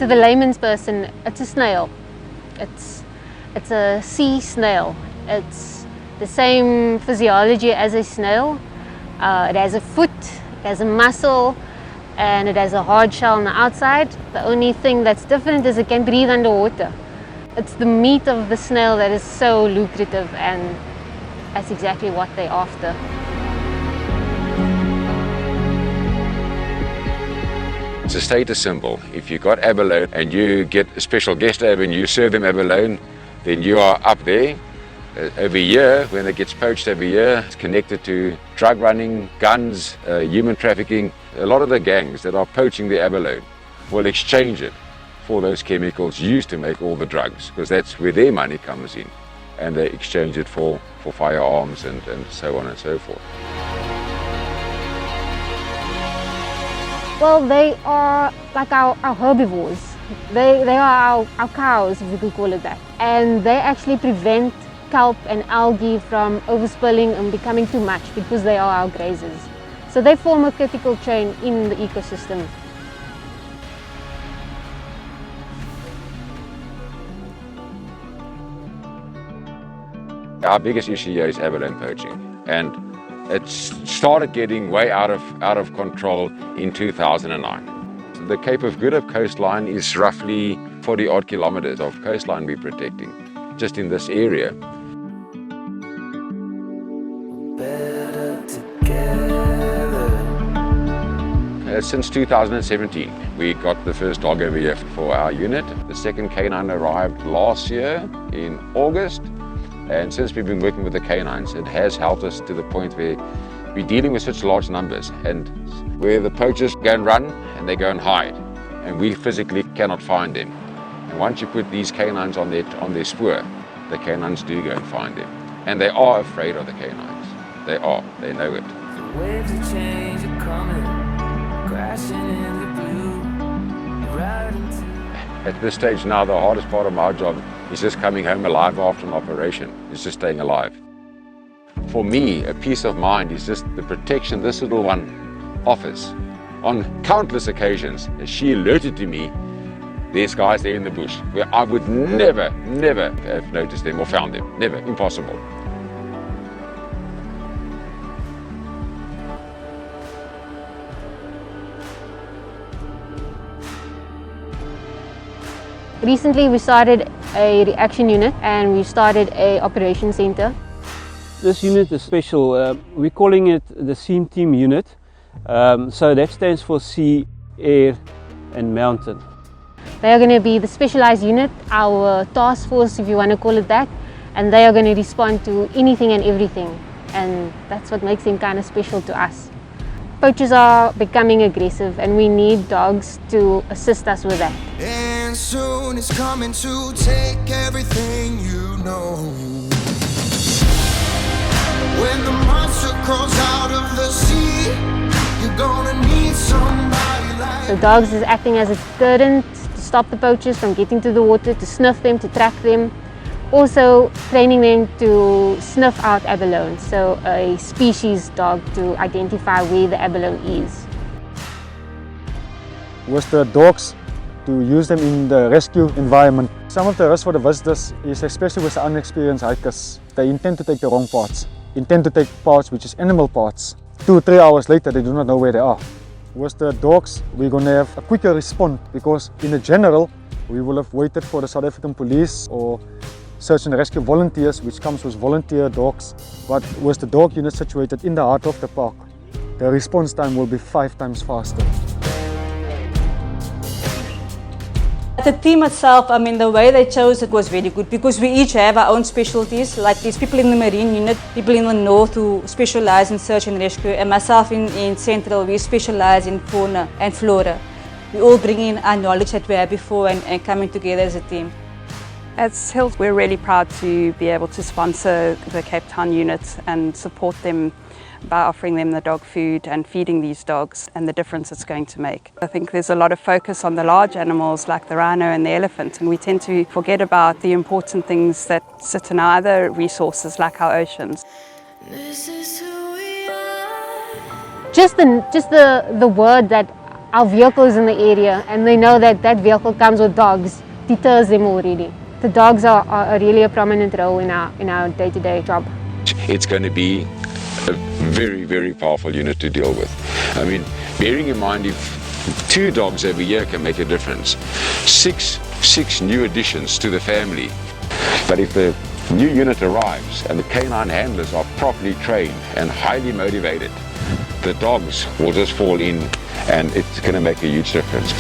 To the layman's person, it's a snail. It's a sea snail. It's the same physiology as a snail. It has a foot, it has a muscle, and it has a hard shell on the outside. The only thing that's different is it can breathe underwater. It's the meat of the snail that is so lucrative, and that's exactly what they're after. It's a status symbol. If you got abalone and you get a special guest over and you serve them abalone, then you are up there. Every year, when it gets poached every year, it's connected to drug running, guns, human trafficking. A lot of the gangs that are poaching the abalone will exchange it for those chemicals used to make all the drugs, because that's where their money comes in. And they exchange it for firearms and so on and so forth. Well, they are like our herbivores. They are our cows, if we could call it that. And they actually prevent kelp and algae from overspilling and becoming too much because they are our grazers. So they form a critical chain in the ecosystem. Our biggest issue here is abalone poaching, and it started getting way out of control in 2009. The Cape of Good Hope coastline is roughly 40 odd kilometers of coastline we're protecting, just in this area. Since 2017, we got the first dog over here for our unit. The second canine arrived last year in August. And since we've been working with the canines, it has helped us to the point where we're dealing with such large numbers, and where the poachers go and run and they go and hide, and we physically cannot find them. And once you put these canines on their spoor, the canines do go and find them. And they are afraid of the canines. They know it. The waves of change are coming, crashing in the blue, right into... At this stage now, the hardest part of my job is just coming home alive after an operation. It's just staying alive. For me, a peace of mind is just the protection this little one offers. On countless occasions, she alerted to me, there's guys there in the bush, where I would never have noticed them or found them. Never, impossible. Recently we started a reaction unit and we started a operation center. This unit is special. We're calling it the SEAM Team unit. So that stands for Sea, Air and Mountain. They are going to be the specialized unit, our task force if you want to call it that, and they are going to respond to anything and everything, and that's what makes them kind of special to us. Poachers are becoming aggressive and we need dogs to assist us with that. And soon it's coming to take everything you know. When the monster crawls out of the sea, you're gonna need somebody like... So dogs is acting as a deterrent to stop the poachers from getting to the water, to sniff them, to track them. Also training them to sniff out abalone, so a species dog to identify where the abalone is. With the dogs, to use them in the rescue environment. Some of the risks for the visitors is, especially with the unexperienced hikers, they intend to take the wrong parts. Intend to take parts which is animal parts. 2 or 3 hours later they do not know where they are. With the dogs, we're going to have a quicker response, because in the general we will have waited for the South African police or search and rescue volunteers, which comes with volunteer dogs. But with the dog unit situated in the heart of the park, the response time will be 5 times faster. The team itself, I mean, the way they chose it was very good, because we each have our own specialties. Like there's people in the marine unit, people in the north who specialize in search and rescue, and myself in central, we specialize in fauna and flora. We all bring in our knowledge that we had before and coming together as a team. As Hills, we're really proud to be able to sponsor the Cape Town unit and support them by offering them the dog food and feeding these dogs, and the difference it's going to make. I think there's a lot of focus on the large animals like the rhino and the elephant, and we tend to forget about the important things that sit in our other resources like our oceans. Just the word that our vehicle is in the area and they know that that vehicle comes with dogs, deters them already. The dogs are really a prominent role in our day-to-day job. It's going to be a very, very powerful unit to deal with. I mean, bearing in mind if 2 dogs every year can make a difference, six new additions to the family. But if the new unit arrives and the canine handlers are properly trained and highly motivated, the dogs will just fall in and it's going to make a huge difference.